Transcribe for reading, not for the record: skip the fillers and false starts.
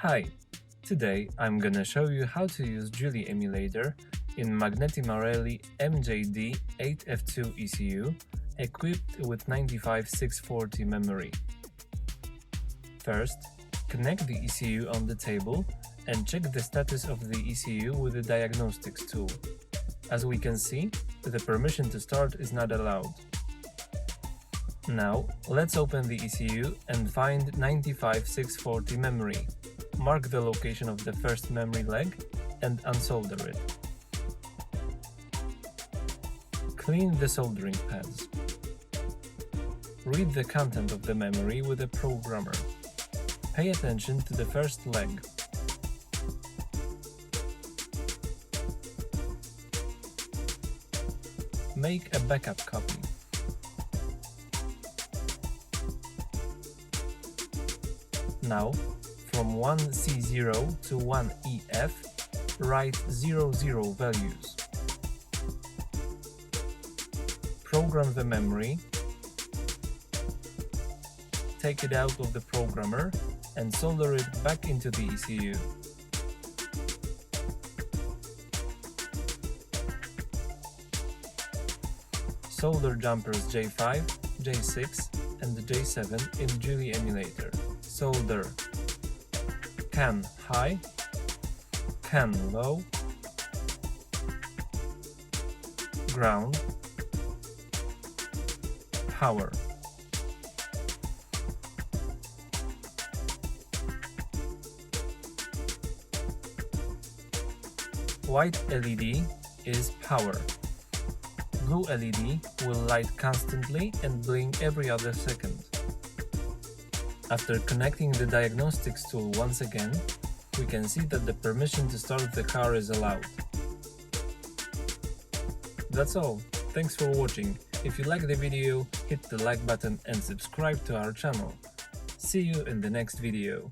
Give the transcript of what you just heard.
Hi! Today I'm gonna show you how to use Julie Emulator in Magneti Marelli MJD 8F2 ECU equipped with 95640 memory. First, connect the ECU on the table and check the status of the ECU with the diagnostics tool. As we can see, the permission to start is not allowed. Now, let's open the ECU and find 95640 memory. Mark the location of the first memory leg and unsolder it. Clean the soldering pads. Read the content of the memory with a programmer. Pay attention to the first leg. Make a backup copy. Now, from 1C0 to 1EF, write 00 values. Program the memory, take it out of the programmer and solder it back into the ECU. Solder jumpers J5, J6 and J7 in Julie Emulator. Solder CAN high, CAN low, ground, power. White LED is power. Blue LED will light constantly and blink every other second. After connecting the diagnostics tool once again, we can see that the permission to start the car is allowed. That's all. Thanks for watching. If you like the video, hit the like button and subscribe to our channel. See you in the next video.